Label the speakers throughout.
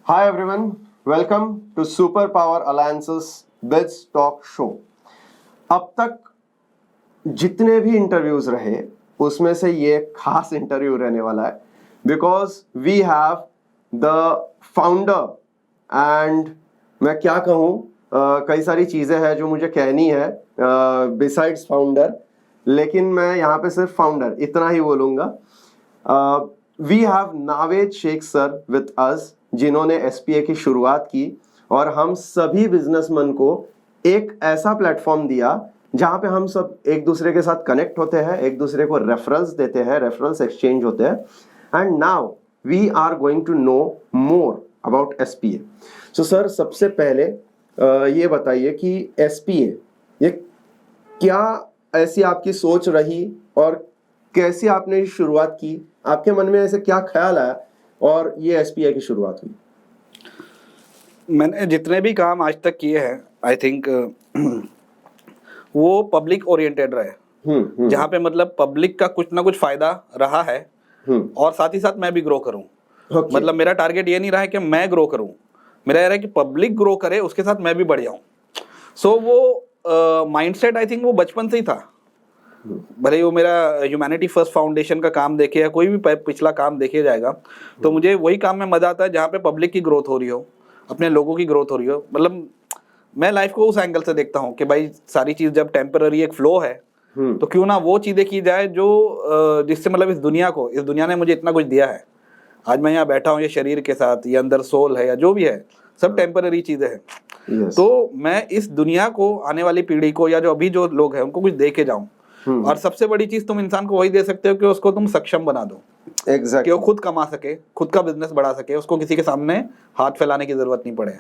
Speaker 1: Hi everyone, welcome to Super Power Alliance's Biz Talk Show. अब तक जितने भी इंटरव्यूज रहे उसमें से ये खास इंटरव्यू रहने वाला है because we have the founder and मैं क्या कहूँ कई सारी चीज़ें हैं जो मुझे कहनी है बिसाइड्स फाउंडर, लेकिन मैं यहाँ पे सिर्फ फाउंडर इतना ही बोलूँगा. We have Naved Sheikh sir with us जिन्होंने एसपीए की शुरुआत की और हम सभी बिजनेसमैन को एक ऐसा प्लेटफॉर्म दिया जहाँ पे हम सब एक दूसरे के साथ कनेक्ट होते हैं, एक दूसरे को रेफरल्स देते हैं, रेफरल्स एक्सचेंज होते हैं. And now we are going to know more about SPA. So sir, सबसे पहले ये बताइए कि एसपीए ये क्या ऐसी आपकी सोच रही और कैसे आपने शुरुआत की, आपके मन में ऐसे क्या ख्याल आया और ये एसपीआई की शुरुआत हुई?
Speaker 2: मैंने जितने भी काम आज तक किए हैं आई थिंक वो पब्लिक ओरिएंटेड रहे, जहाँ पे मतलब पब्लिक का कुछ ना कुछ फायदा रहा है और साथ ही साथ मैं भी ग्रो करूँ. मतलब मेरा टारगेट ये नहीं रहा है कि मैं ग्रो करूँ, मेरा ये रहा है कि पब्लिक ग्रो करे उसके साथ मैं भी बढ़ जाऊँ. सो वो माइंडसेट आई थिंक वो बचपन से ही था. भले वो मेरा ह्यूमैनिटी फर्स्ट फाउंडेशन का काम देखे या कोई भी पिछला काम देखे जाएगा तो मुझे वही काम में मजा आता है जहाँ पे पब्लिक की ग्रोथ हो रही हो, अपने लोगों की ग्रोथ हो रही हो. मतलब मैं लाइफ को उस एंगल से देखता हूँ कि भाई सारी चीज जब टेम्पररी एक फ्लो है तो क्यों ना वो चीजें की जाए जो जिससे मतलब इस दुनिया ने मुझे इतना कुछ दिया है. आज मैं यहाँ बैठा हूँ ये शरीर के साथ, ये अंदर सोल है या जो भी है, सब टेम्पररी चीजें हैं. तो मैं इस दुनिया को, आने वाली पीढ़ी को या जो अभी जो लोग हैं उनको कुछ दे के जाऊँ. और सबसे बड़ी चीज तुम इंसान को वही दे सकते हो कि उसको तुम सक्षम बना दो. कि वो खुद कमा सके, खुद का बिजनेस बढ़ा सके, उसको किसी के सामने हाथ फैलाने की जरूरत नहीं पड़े.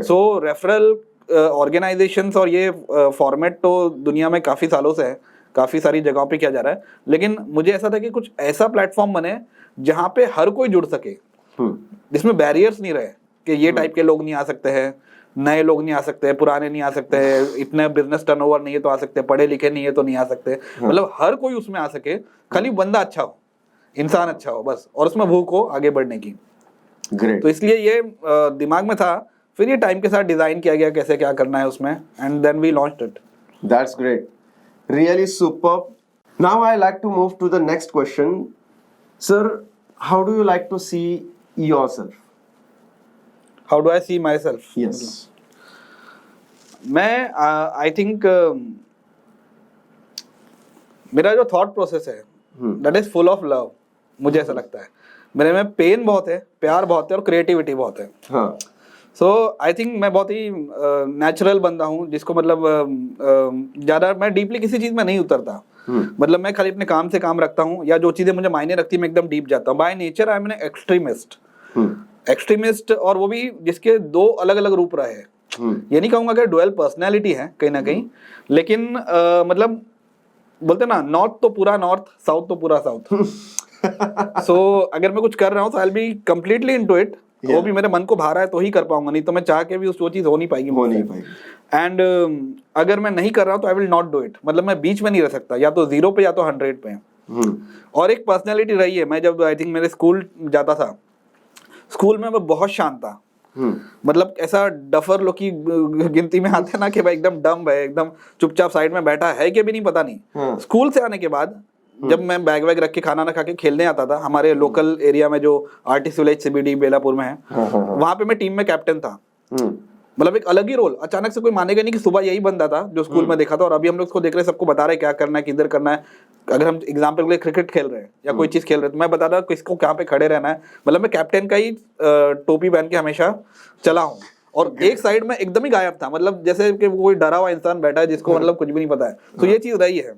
Speaker 2: सो रेफरल ऑर्गेनाइजेशंस और ये फॉर्मेट तो दुनिया में काफी सालों से है, काफी सारी जगहों पे किया जा रहा है. लेकिन मुझे ऐसा था कि कुछ ऐसा प्लेटफॉर्म बने जहाँ पे हर कोई जुड़ सके, जिसमें बैरियर्स नहीं रहे कि ये टाइप के लोग नहीं आ सकते हैं, नए लोग नहीं आ सकते, पुराने नहीं आ सकते, इतने बिजनेस टर्नओवर नहीं है तो आ सकते, पढ़े लिखे नहीं है तो नहीं आ सकते. मतलब हर कोई उसमें आ सके, खाली बंदा अच्छा हो, इंसान अच्छा हो बस, और उसमें भूख हो आगे बढ़ने की.
Speaker 1: Great.
Speaker 2: तो इसलिए ये दिमाग में था. फिर ये टाइम के साथ डिजाइन किया गया कैसे क्या करना है उसमें, and then we launched it.
Speaker 1: That's great. Really superb. Now I like to move to the next question. Sir, how do you like to see yourself?
Speaker 2: How do I see myself?
Speaker 1: Yes.
Speaker 2: मैं I think मेरा जो thought process है that is full of love. मुझे ऐसा लगता है मेरे में पेन बहुत है, प्यार बहुत है और क्रिएटिविटी बहुत है.
Speaker 1: हाँ.
Speaker 2: सो आई थिंक मैं बहुत ही नेचुरल बंदा हूँ, जिसको मतलब ज़्यादा मैं डीपली किसी चीज़ में नहीं उतरता. मतलब मैं खाली अपने काम से काम रखता हूँ, या जो चीज़ें मुझे मायने रखती है मैं एकदम डीप जाता हूँ. By nature I am an extremist, और वो भी जिसके दो अलग अलग रूप रहे हैं. ये नहीं कहूँगा कि डुअल पर्सनैलिटी है कहीं ना कहीं, लेकिन मतलब बोलते ना, नॉर्थ तो पूरा नॉर्थ, साउथ तो पूरा साउथ. सो अगर मैं कुछ कर रहा हूँ तो I will be completely into it. वो भी मेरे मन को भा रहा है तो ही कर पाऊंगा, नहीं तो मैं चाह के भी वो चीज हो नहीं पाएगी. एंड अगर मैं नहीं कर रहा हूँ तो I will not do it. मतलब मैं बीच में नहीं रह सकता, या तो 0 पे या तो 100 पे. और एक पर्सनैलिटी रही है, मैं जब आई थिंक मेरे स्कूल जाता था, स्कूल में मैं बहुत शांत था. मतलब ऐसा डफर लोग की गिनती में आते ना कि भाई एकदम डम है, एकदम चुपचाप साइड में बैठा है कि भी नहीं पता नहीं. स्कूल से आने के बाद जब मैं बैग वैग रख के खाना ना खा के खेलने आता था, हमारे लोकल एरिया में जो आर्टिस्ट विलेज सीबीडी बेलापुर में है, वहां पे मैं टीम में कैप्टन था. मतलब एक अलग ही रोल. अचानक से कोई मानेगा नहीं कि सुबह यही बंदा था जो स्कूल में देखा था, और अभी हम लोग उसको देख रहे हैं, सबको बता रहे क्या करना है, किधर करना है. अगर हम एग्जाम्पल के लिए क्रिकेट खेल रहे हैं या कोई चीज खेल रहे हैं तो मैं बता रहा किसको कहाँ पे खड़े रहना है. मतलब मैं कैप्टन का ही टोपी पहन के हमेशा चला हूँ. और एक साइड में एकदम ही गायब था, मतलब जैसे कि कोई डरा हुआ इंसान बैठा है जिसको मतलब कुछ भी नहीं पता है. तो ये चीज रही है.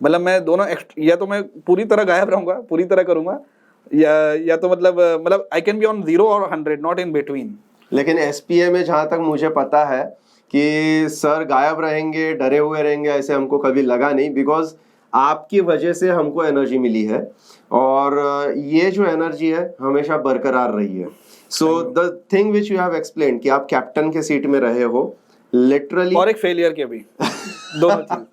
Speaker 2: मतलब मैं दोनों, या तो मैं पूरी तरह गायब रहूंगा, पूरी तरह करूंगा, या तो मतलब आई कैन बी ऑन 0 और 100, नॉट इन बिटवीन.
Speaker 1: लेकिन एसपीए में जहां तक मुझे पता है कि सर गायब रहेंगे, डरे हुए रहेंगे, ऐसे हमको कभी लगा नहीं. बिकॉज आपकी वजह से हमको एनर्जी मिली है, और ये जो एनर्जी है हमेशा बरकरार रही है. So the thing which you have explain कि आप कैप्टन के सीट में रहे हो लिटरली,
Speaker 2: और एक फेलियर के भी दोनों चीज.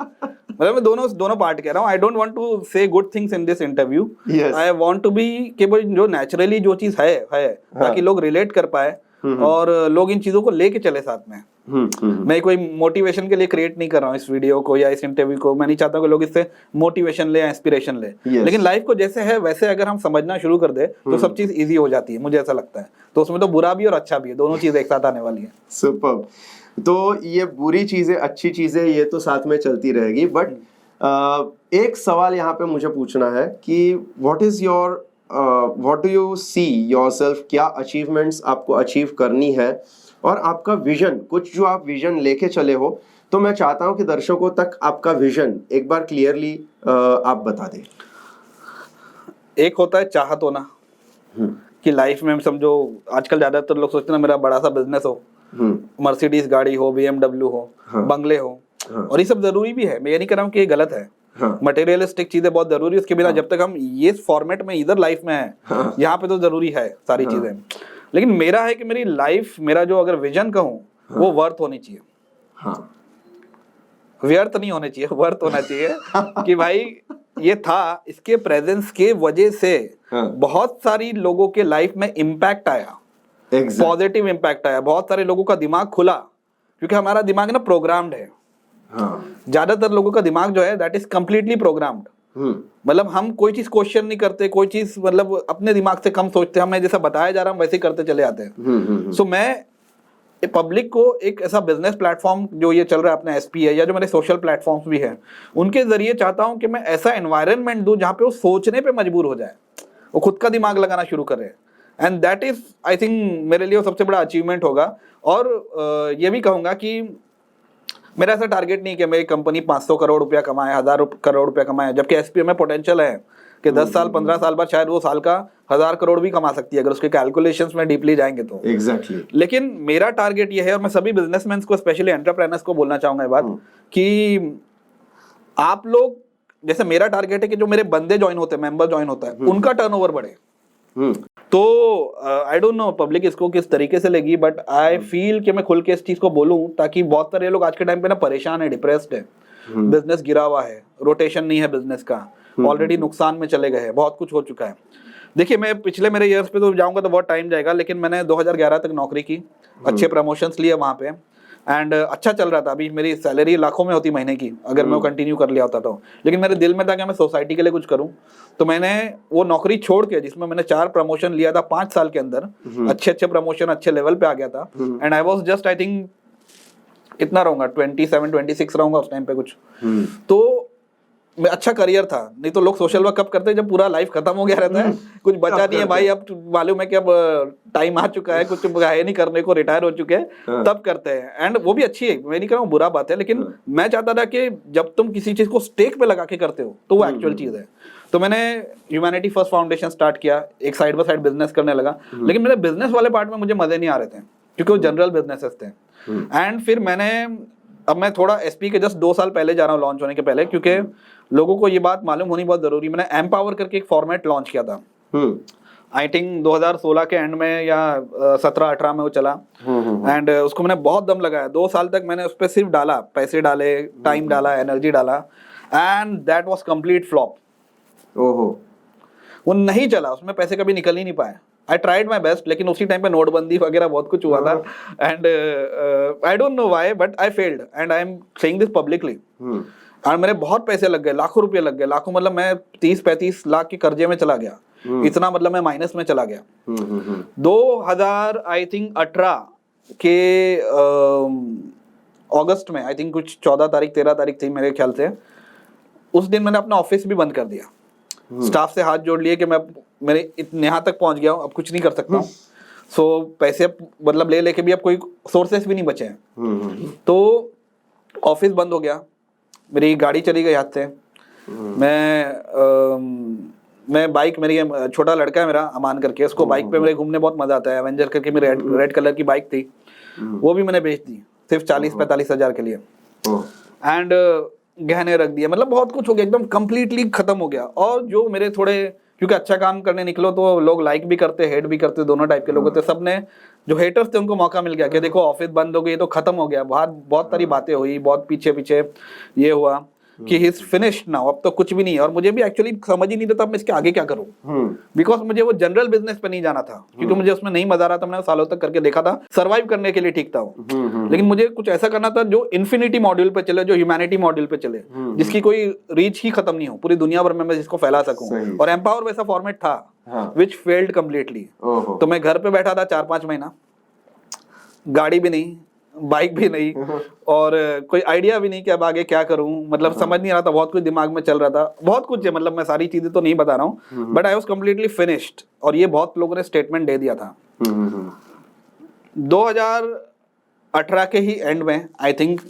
Speaker 2: मतलब मैं दोनों पार्ट कह रहा हूँ। I don't want to say good things in this interview, I want to be कि भाई जो नेचुरली जो चीज है ताकि लोग रिलेट कर पाए और लोग इन चीजों को लेके चले साथ में। मैं कोई मोटिवेशन के लिए क्रिएट नहीं कर रहा हूँ इस वीडियो को या इस इंटरव्यू को। मैं नहीं चाहता कि लोग इससे मोटिवेशन ले या इंस्पिरेशन ले, लेकिन लाइफ को जैसे है वैसे अगर हम समझना शुरू कर दे तो सब चीज इजी हो जाती है, मुझे ऐसा लगता है। तो उसमें तो बुरा भी और अच्छा भी है, दोनों चीज एक साथ आने वाली है।
Speaker 1: सुपर्ब। तो ये बुरी चीजें अच्छी चीजें ये तो साथ में चलती रहेगी, बट एक सवाल यहाँ पे मुझे पूछना है कि what do you see yourself, क्या अचीवमेंट्स आपको अचीव करनी है और आपका विजन, कुछ जो आप विजन लेके चले हो, तो मैं चाहता हूं कि दर्शकों तक आपका विजन एक बार क्लियरली आप बता दें।
Speaker 2: एक होता है चाहत होना कि लाइफ में समझो आजकल ज्यादातर लोग सोचते हैं मेरा बड़ा सा बिजनेस हो, मर्सिडीज गाड़ी हो, BMW हो, बंगले हो, और ये सब जरूरी भी है, मैं ये नहीं कह रहा हूँ कि ये गलत है। मटेरियलिस्टिक चीजें बहुत जरूरी है, उसके बिना जब तक हम ये फॉर्मेट में इधर लाइफ में है यहाँ पे तो जरूरी है सारी चीजें। लेकिन मेरा है कि मेरी लाइफ, मेरा जो अगर विजन कहूँ वो वर्थ होनी चाहिए, व्यर्थ नहीं होने चाहिए, वर्थ होना चाहिए कि भाई ये था, इसके प्रेजेंस के वजह से बहुत सारी लोगों के लाइफ में इम्पैक्ट आया, पॉजिटिव इम्पैक्ट आया, बहुत सारे लोगों का दिमाग खुला, क्योंकि हमारा दिमाग ना प्रोग्राम्ड है। ज्यादातर लोगों का दिमाग जो है दैट इज कंप्लीटली प्रोग्राम्ड। मतलब हम कोई चीज क्वेश्चन नहीं करते, कोई चीज मतलब अपने दिमाग से कम सोचते, हमें जैसा बताया जा रहा है वैसे ही करते चले जाते हैं। सो मैं पब्लिक को एक ऐसा बिजनेस प्लेटफॉर्म जो ये चल रहा है अपना SP है या जो मेरे सोशल प्लेटफॉर्म्स भी हैं, उनके जरिए चाहता हूं कि मैं ऐसा एनवायरनमेंट दूं जहां पे वो सोचने पे मजबूर हो जाए, वो खुद का दिमाग लगाना शुरू करे। And that is I think मेरे लिए वो सबसे बड़ा अचीवमेंट होगा। और ये भी कहूंगा कि मेरा ऐसा टारगेट नहीं कि मेरी कंपनी 500 करोड़ रुपया कमाए, 1000 करोड़ रुपया कमाए, जबकि SP में पोटेंशियल है कि 10 साल 15 साल बाद शायद वो साल का 1000 करोड़ भी कमा सकती है अगर उसके कैलकुलेशंस में डीपली जाएंगे तो।
Speaker 1: एग्जैक्टली।
Speaker 2: लेकिन मेरा टारगेट ये है, और मैं सभी बिजनेसमैन को स्पेशली एंटरप्रेन्योर्स को बोलना चाहूंगा ये बात कि आप लोग, जैसे मेरा टारगेट है कि जो मेरे बंदे ज्वाइन होते हैं, मेंबर ज्वाइन होता है, उनका टर्नओवर बढ़े। तो आई डोंट नो पब्लिक इसको किस तरीके से लेगी, बट आई फील कि मैं खुल के इस चीज को बोलूं ताकि बहुत सारे लोग आज के टाइम पे ना परेशान है, डिप्रेस्ड है, बिजनेस गिरा हुआ है, रोटेशन नहीं है बिजनेस का, ऑलरेडी नुकसान में चले गए हैं, बहुत कुछ हो चुका है। देखिए मैं पिछले मेरे ईयर्स पे तो जाऊंगा तो बहुत टाइम जाएगा, लेकिन मैंने 2011 तक नौकरी की, अच्छे प्रमोशंस लिए वहां पे, एंड अच्छा चल रहा था। अभी मेरी सैलरी लाखों में होती महीने की अगर मैं कंटिन्यू कर लिया होता तो, लेकिन मेरे दिल में था कि मैं सोसाइटी के लिए कुछ करूं, तो मैंने वो नौकरी छोड़ के, जिसमें मैंने 4 प्रमोशन लिया था 5 साल के अंदर, अच्छे प्रमोशन अच्छे लेवल पे आ गया था, and I was just I think कितना रहूंगा 27-26 रहूंगा उस टाइम पे कुछ। तो मैं अच्छा करियर था, नहीं तो लोग सोशल वर्क कब करते हैं जब पूरा लाइफ खत्म हो गया रहता है, कुछ बचा नहीं है भाई, अब मालूम है कि अब टाइम आ चुका है, कुछ है नहीं करने को, रिटायर हो चुके हैं, तब करते हैं। एंड वो भी अच्छी है, मैं नहीं कह रहा हूँ बुरा बात है, लेकिन मैं चाहता था कि जब तुम किसी चीज को स्टेक पे लगा के करते हो तो वो एक्चुअल चीज है। तो मैंने ह्यूमैनिटी फर्स्ट फाउंडेशन स्टार्ट किया, एक साइड बाय साइड बिजनेस करने लगा, लेकिन मेरे बिजनेस वाले पार्ट में मुझे मजे नहीं आ रहे थे क्योंकि वो जनरल बिजनेसेस थे। एंड फिर मैंने, अब मैं थोड़ा SP के जस्ट 2 साल पहले जा रहा हूँ लॉन्च होने के पहले, क्योंकि लोगों को ये बात मालूम होनी बहुत जरूरी। मैंने एम्पावर करके एक फॉर्मेट लॉन्च किया था, आई थिंक 2016 के एंड में या 17-18 में वो चला, एंड उसको मैंने बहुत दम लगाया। 2 साल तक मैंने उस पर सिर्फ डाला, पैसे डाले, टाइम डाला, एनर्जी डाला, and that was complete flop. वो नहीं चला, उसमें पैसे कभी निकल ही नहीं पाए। आई ट्राइड माई बेस्ट, लेकिन उसी टाइम पे नोटबंदी वगैरह बहुत कुछ हुआ था, and I don't know why but I failed, and I am saying this publicly. और मेरे बहुत पैसे लग गए, लाखों रुपए लग गए, लाखों मतलब मैं 30-35 लाख के कर्जे में चला गया, इतना मतलब मैं माइनस में चला गया। 2000 आई थिंक 18 के अगस्त में, आई थिंक कुछ 14 तारीख 13 तारीख थी मेरे ख्याल से, उस दिन मैंने अपना ऑफिस भी बंद कर दिया, स्टाफ से हाथ जोड़ लिए कि मैं मेरे इतने यहाँ तक पहुंच गया हूँ, अब कुछ नहीं कर सकता हूँ। सो पैसे मतलब ले लेके भी अब कोई सोर्सेस भी नहीं बचे हैं, तो ऑफिस बंद हो गया, मेरी गाड़ी चली गई हाथ से। मैं बाइक, मेरी छोटा लड़का है मेरा अमान करके, उसको बाइक पे मेरे घूमने बहुत मजा आता है, एवेंजर करके मेरी रेड कलर की बाइक थी, वो भी मैंने बेच दी सिर्फ 40-45 हजार के लिए, एंड गहने रख दिए, मतलब बहुत कुछ हो गया, एकदम कंप्लीटली खत्म हो गया। और जो मेरे थोड़े, क्योंकि अच्छा काम करने निकलो तो लोग लाइक भी करते, हेट भी करते, दोनों टाइप के लोग होते, सबने जो हेटर्स थे उनको मौका मिल गया कि देखो ऑफिस बंद हो गई तो खत्म हो गया, बहुत सारी बातें हुई, बहुत पीछे ये हुआ, कि ही इज फिनिश्ड नाउ, अब तो कुछ भी नहीं है। और मुझे भी एक्चुअली समझ ही नहीं था मैं इसके आगे क्या करूं, बिकॉज मुझे वो जनरल बिजनेस पे नहीं जाना था, क्योंकि मुझे उसमें नहीं मजा आ रहा था। मैंने सालों तक करके देखा था, सर्वाइव करने के लिए ठीक था वो, लेकिन मुझे कुछ ऐसा करना था जो इन्फिनिटी मॉड्यूल पे चले, जो ह्यूमैनिटी मॉड्यूल पे चले, जिसकी कोई रीच ही खत्म नहीं हो, पूरी दुनिया भर में मैं जिसको फैला सकूं। और एम्पावर वैसा फॉर्मेट था विच फेल्ड कंप्लीटली। तो मैं घर पे बैठा था 4-5 महीना, गाड़ी भी नहीं, बाइक भी नहीं, और कोई आइडिया भी नहीं कि अब आगे क्या करूं, मतलब समझ नहीं आ रहा था, बहुत कुछ दिमाग में चल रहा था, बहुत कुछ है, मतलब मैं सारी चीजें तो नहीं बता रहा हूं, but I was completely finished. और ये बहुत लोगों ने स्टेटमेंट दे दिया था 2018 के ही एंड में, आई थिंक।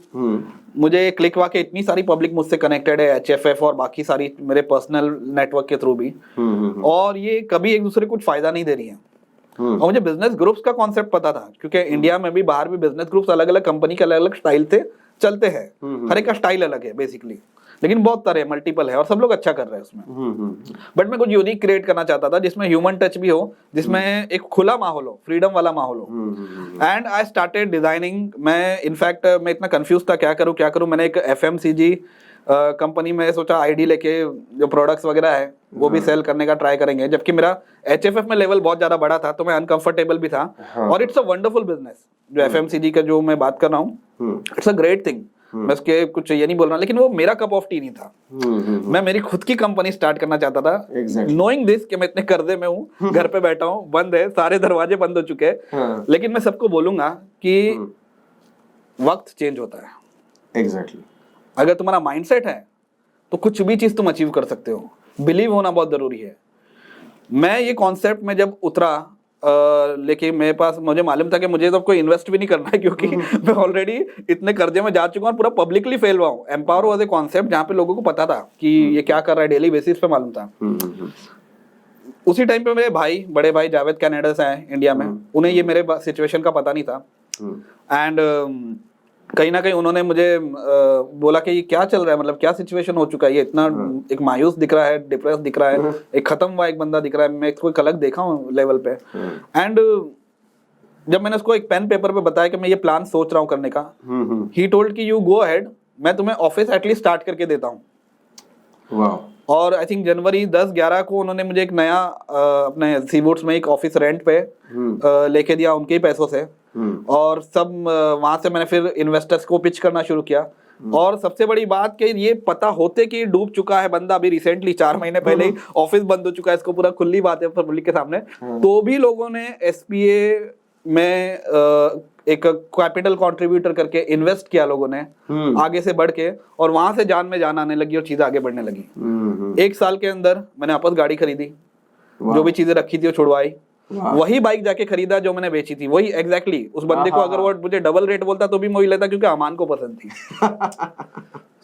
Speaker 2: मुझे क्लिक हुआ कि इतनी सारी पब्लिक मुझसे कनेक्टेड है, HFF और बाकी सारी मेरे पर्सनल नेटवर्क के थ्रू भी, और ये कभी एक दूसरे को कुछ फायदा नहीं दे रही है। और मुझे बिजनेस ग्रुप्स का कॉन्सेप्ट पता था, क्योंकि इंडिया में भी बाहर भी बिजनेस ग्रुप्स अलग अलग कंपनी के अलग अलग स्टाइल से चलते हैं, हर एक का स्टाइल अलग है बेसिकली, लेकिन बहुत तरह मल्टीपल है और सब लोग अच्छा कर रहे हैं उसमें। बट मैं कुछ यूनिक क्रिएट करना चाहता था जिसमें ह्यूमन टच भी हो, जिसमें एक खुला माहौल हो, फ्रीडम वाला माहौल हो। And I started designing. मैं इनफैक्ट मैं इतना कंफ्यूज था, क्या करूं। मैंने एक FMCG कंपनी में सोचा आईडी लेके जो प्रोडक्ट्स वगैरह है वो भी सेल करने का ट्राई करेंगे, जबकि मेरा HFF में लेवल बहुत ज्यादा बड़ा था, तो मैं अनकंफर्टेबल भी था। और इट्स अ वंडरफुल बिजनेस जो FMCG का जो मैं बात कर रहा हूँ, इट्स अ ग्रेट थिंग। मैं उसके कुछ ये नहीं बोल रहा, लेकिन वो मेरा कप ऑफ टी नहीं था। मैं मेरी खुद की कंपनी स्टार्ट करना चाहता था, नोइंग दिस कि मैं इतने कर्जे में हूँ, घर पे बैठा हूँ, बंद है, सारे दरवाजे बंद हो चुके हैं, लेकिन मैं सबको बोलूंगा कि वक्त चेंज होता है।
Speaker 1: एग्जैक्टली।
Speaker 2: अगर तुम्हारा माइंडसेट है तो कुछ भी चीज तुम अचीव कर सकते हो। बिलीव होना बहुत जरूरी है। मैं ये कॉन्सेप्ट में जब उतरा, लेकिन मेरे पास मुझे मालूम था कि मुझे तो कोई इन्वेस्ट भी नहीं करना है, क्योंकि मैं ऑलरेडी इतने कर्जे में जा चुका हूँ और पूरा पब्लिकली फेल हुआ हूँ। एम्पावर वाज ए कॉन्सेप्ट जहाँ पे लोगों को पता था कि ये क्या कर रहा है, डेली बेसिस पे मालूम था। उसी टाइम पे मेरे भाई, बड़े भाई जावेद कनाडा से आए इंडिया में, उन्हें ये मेरे सिचुएशन का पता नहीं था। एंड कहीं ना कहीं उन्होंने मुझे बोला कि ये क्या चल रहा है, मतलब क्या सिचुएशन हो चुका है, ये इतना एक मायूस दिख रहा है, डिप्रेस दिख रहा है, एक खत्म हुआ एक बंदा दिख रहा है, मैं कोई अलग देखा हूँ लेवल पे। एंड जब मैंने उसको एक पेन पेपर पे बताया कि मैं ये प्लान सोच रहा हूँ करने का, ही टोल्ड कि यू गो अहेड, मैं तुम्हें ऑफिस एटलीस्ट स्टार्ट करके देता हूँ। और आई थिंक जनवरी 10-11 को उन्होंने मुझे एक नया अपने सीवुड्स में एक ऑफिस रेंट पे लेके दिया उनके ही पैसों से। और सब वहां से मैंने फिर इन्वेस्टर्स को पिच करना शुरू किया। और सबसे बड़ी बात कि ये पता होते कि डूब चुका है बंदा, अभी रिसेंटली 4 महीने पहले ही ऑफिस बंद हो चुका है, इसको पूरा खुली बात है पब्लिक के सामने, तो भी लोगों ने SPA में एक कैपिटल कंट्रीब्यूटर करके इन्वेस्ट किया लोगों ने आगे से बढ़ के, और वहां से जान में जान आने लगी और चीजें आगे बढ़ने लगी। 1 साल के अंदर मैंने वापस गाड़ी खरीदी, जो भी चीजें रखी थी वो छुड़वाई, वही बाइक जाके खरीदा जो मैंने बेची थी, वही एग्जैक्टली उस बंदे को अगर वो मुझे डबल रेट बोलता तो भी मैं वही लेता, क्योंकि अमान को पसंद थी।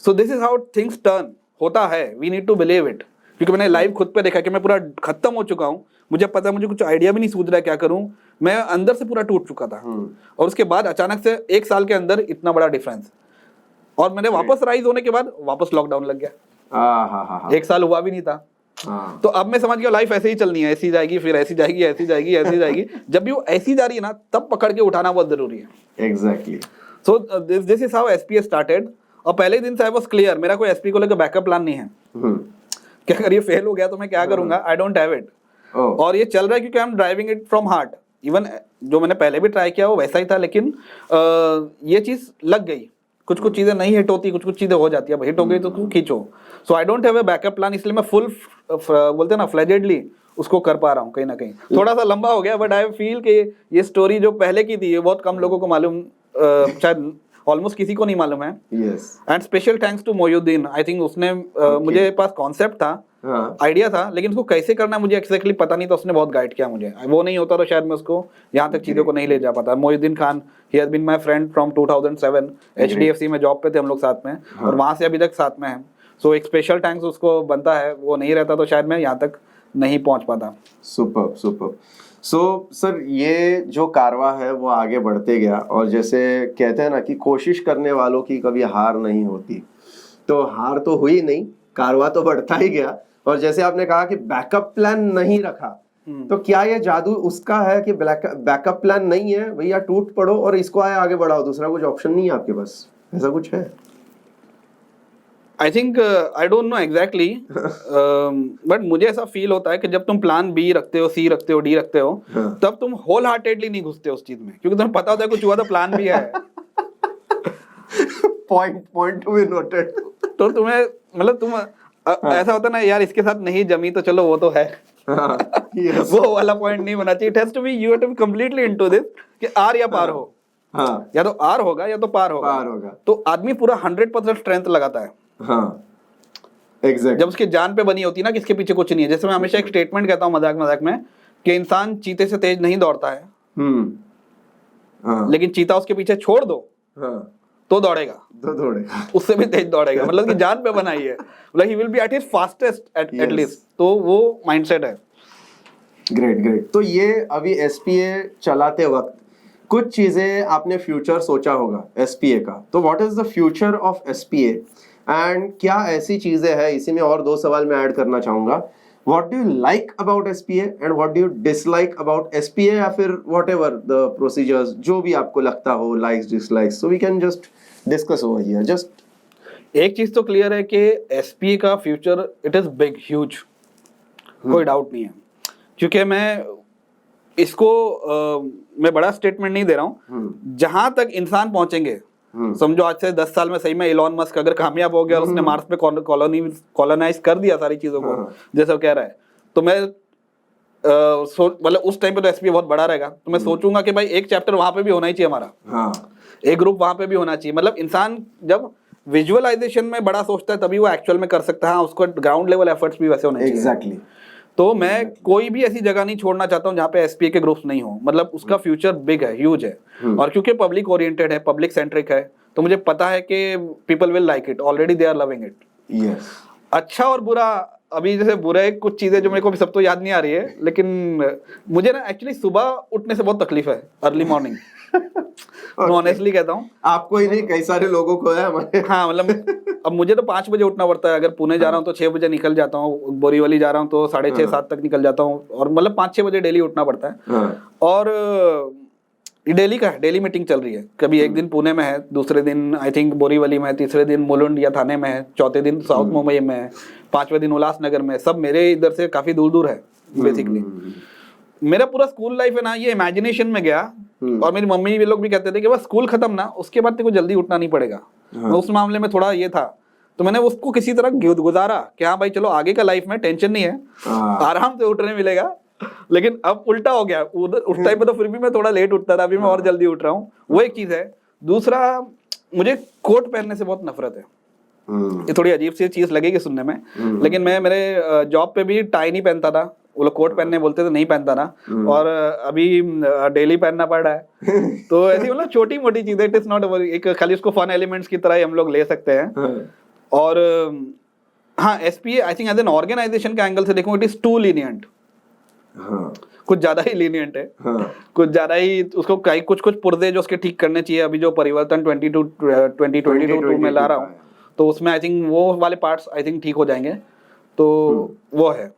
Speaker 2: So this is how things turn होता है, we need to believe it, क्योंकि मैंने लाइव खुद पे देखा कि मैं पूरा खत्म हो चुका हूँ, मुझे पता है, मुझे कुछ आइडिया भी नहीं सूझ रहा है क्या करूं, मैं अंदर से पूरा टूट चुका था। और उसके बाद अचानक से 1 साल के अंदर इतना बड़ा डिफरेंस, और मैंने वापस राइज होने के बाद वापस लॉकडाउन लग गया। 1 साल हुआ भी नहीं था। तो अब मैं समझ गया लाइफ ऐसे ही चलनी है, ऐसी जाएगी फिर ऐसी जाएगी, ऐसी जाएगी, ऐसी जाएगी। जब भी वो ऐसी जा रही है ना, तब पकड़ के उठाना बहुत जरूरी है।
Speaker 1: Exactly.
Speaker 2: So this is how SPA started. और पहले दिन से आई वाज क्लियर, मेरा कोई SPA को लेकर बैकअप प्लान नहीं है कि अगर ये फेल हो गया तो मैं क्या करूंगा, आई डोंट हैव इट। और ये चल रहा है क्योंकि I am driving it from heart. Even जो मैंने पहले भी ट्राई किया वो वैसा ही था, लेकिन ये चीज लग गई। कुछ कुछ चीजें नहीं हिट होती, कुछ कुछ चीजें हो जाती है, हिट हो गई तो तू खींचो। So I don't have a backup plan, इसलिए मैं फुल बोलते हैं ना फ्लेजेडली उसको कर पा रहा हूँ। कहीं ना कहीं थोड़ा सा लंबा हो गया, बट आई फील कि ये स्टोरी जो पहले की थी ये बहुत कम लोगों को मालूम, शायद ऑलमोस्ट किसी को नहीं मालूम है। And special thanks to Moyuddin, I think उसने मुझे पास कॉन्सेप्ट था, आइडिया था, लेकिन उसको कैसे करना है मुझे एक्जैक्टली पता नहीं था, उसने बहुत गाइड किया मुझे। वो नहीं होता तो शायद मैं उसको यहाँ तक चीजों को नहीं ले जा पाता। Moyuddin Khan, he has been my friend from 2007, HDFC में जॉब पे थे हम लोग साथ में, और वहां से अभी तक साथ में हैं। सो एक स्पेशल थैंक्स उसको बनता है, वो नहीं रहता तो शायद मैं यहाँ तक नहीं पहुंच पाता।
Speaker 1: Super super. सो सर, ये जो कारवा है वो आगे बढ़ते गया, और जैसे कहते हैं ना कि कोशिश करने वालों की कभी हार नहीं होती, तो हार तो हुई नहीं, कारवा तो बढ़ता ही गया। और जैसे आपने कहा कि बैकअप प्लान नहीं रखा, तो क्या ये जादू उसका है कि बैकअप प्लान नहीं है भैया, टूट पड़ो और इसको आगे बढ़ाओ, दूसरा कुछ ऑप्शन नहीं है आपके पास, ऐसा कुछ है?
Speaker 2: I think I don't know exactly, but मुझे ऐसा फील होता है कि जब तुम प्लान बी रखते हो, सी रखते हो, डी रखते हो, तब तुम होल हार्टेडली नहीं घुसते उस चीज में, क्योंकि तुम्हें पता होता है कुछ हुआ तो प्लान भी है।
Speaker 1: Point to be noted.
Speaker 2: तो तुम्हें मतलब तुम ऐसा होता है ना यार, इसके साथ नहीं जमी तो चलो वो तो है।
Speaker 1: Yes.
Speaker 2: वो वाला पॉइंट नहीं होना चाहिए। It has to be, you have to be completely into this कि आर या पार हो।
Speaker 1: हाँ,
Speaker 2: या तो आर होगा या तो पार होगा। तो आदमी पूरा 100% स्ट्रेंथ लगाता है।
Speaker 1: हाँ, एग्जैक्ट।
Speaker 2: जब उसकी जान पे बनी होती है ना कि इसके पीछे कुछ नहीं है। जैसे मैं हमेशा एक स्टेटमेंट कहता हूँ मजाक मजाक में कि इंसान चीते से तेज नहीं दौड़ता है,
Speaker 1: हाँ,
Speaker 2: लेकिन चीता उसके पीछे छोड़ दो
Speaker 1: हाँ,
Speaker 2: तो दौड़ेगा, उससे भी तेज दौड़ेगा। मतलब कि जान पे बनाई है, मतलब he will be at his fastest at least. तो वो माइंडसेट है।
Speaker 1: ग्रेट। तो ये अभी एसपीए चलाते वक्त कुछ चीजें आपने फ्यूचर सोचा होगा एसपीए का, तो what is the future of SPA and क्या ऐसी चीजें हैं, इसी में और 2 सवाल मैं ऐड करना चाहूंगा। What do you like about SPA and what do you dislike about SPA, या फिर व्हाटएवर द प्रोसीजर्स जो भी आपको लगता हो, likes dislikes, so we can just discuss over here. Just
Speaker 2: एक चीज तो क्लियर है कि एसपीए का future it is big, huge, कोई डाउट नहीं है। क्योंकि मैं इसको मैं बड़ा स्टेटमेंट नहीं दे रहा हूँ, जहां तक इंसान पहुंचेंगे, समझो आज से 10 साल में सही में इलॉन मस्क अगर कामयाब हो गया और उसने मार्स पे कॉलोनाइज कर दिया सारी चीजों को, जैसा वो कह रहा है, तो मैं मतलब उस टाइम पे तो एसपीए बहुत बड़ा रहेगा। तो मैं सोचूंगा कि भाई एक चैप्टर वहां पे भी होना ही चाहिए हमारा, एक ग्रुप वहां पे भी होना चाहिए। मतलब इंसान जब विजुअलाइजेशन में बड़ा सोचता है तभी वो एक्चुअल में कर सकता है। उसको ग्राउंड लेवल एफर्ट्स भी वैसे होने चाहिए।
Speaker 1: एग्जैक्टली।
Speaker 2: तो मैं कोई भी ऐसी जगह नहीं छोड़ना चाहता हूँ जहाँ पे एसपीए के ग्रुप्स नहीं हो। मतलब उसका फ्यूचर बिग है, ह्यूज है। और क्योंकि पब्लिक ओरिएंटेड है, पब्लिक सेंट्रिक है, तो मुझे पता है कि people will like it, already they are loving it.
Speaker 1: Yes.
Speaker 2: अच्छा और बुरा, अभी जैसे बुरे कुछ चीजें जो मेरे को सब तो याद नहीं आ रही है, लेकिन मुझे ना एक्चुअली सुबह उठने से बहुत तकलीफ है, अर्ली मॉर्निंग। ऑनेस्टली कहता हूँ,
Speaker 1: आपको ही नहीं कई सारे लोगों को है हमारे।
Speaker 2: हाँ मतलब अब मुझे तो 5 बजे उठना पड़ता है। अगर पुणे जा रहा हूँ तो 6 बजे निकल जाता हूँ, बोरीवली जा रहा हूँ तो 6:30-7 तक निकल जाता हूँ, और मतलब 5-6 बजे डेली उठना पड़ता है। और डेली का है, डेली मीटिंग चल रही है। कभी एक दिन पुणे में है, दूसरे दिन आई थिंक बोरीवली में है, तीसरे दिन मुलुंड या थाने में है, चौथे दिन साउथ मुंबई में है, 5वें दिन उल्लासनगर में। सब मेरे इधर से काफी दूर दूर है बेसिकली। मेरा पूरा स्कूल लाइफ है ना, ये इमेजिनेशन में गया। और मेरी मम्मी ये लोग भी कहते थे कि बस स्कूल खत्म ना, उसके बाद तेरे को जल्दी उठना नहीं पड़ेगा। मैं उस मामले में थोड़ा ये था, तो मैंने उसको किसी तरह गुजारा कि हाँ भाई चलो आगे का लाइफ में टेंशन नहीं है, आराम से उठने मिलेगा। लेकिन अब उल्टा हो गया, उधर उस टाइम पे तो फिर भी मैं थोड़ा लेट उठता था, अभी मैं और जल्दी उठ रहा हूँ। वो एक चीज है। दूसरा, मुझे कोट पहनने से बहुत नफरत है। ये थोड़ी अजीब सी चीज लगेगी सुनने में, लेकिन मैं मेरे जॉब पे भी टाई नहीं पहनता था। वो लोग कोट पहनने बोलते थे, नहीं पहनता था, और अभी डेली पहनना पड़ रहा है। तो ऐसी मतलब छोटी मोटी चीजें, इट इज नॉट एक खाली उसको फन एलिमेंट्स की तरह ही हम लोग ले सकते हैं। और हाँ, SPA I think as an organisation के एंगल से देखूं, इट इज टू लीनियंट। कुछ ज्यादा ही लीनियंट है। कुछ ज्यादा ही उसको कई कुछ पुर्जे जो उसके ठीक करने चाहिए। अभी जो परिवर्तन 2022 में ला रहा हूँ, तो उसमें आई थिंक वो वाले पार्ट्स आई थिंक ठीक हो जाएंगे। तो वो है,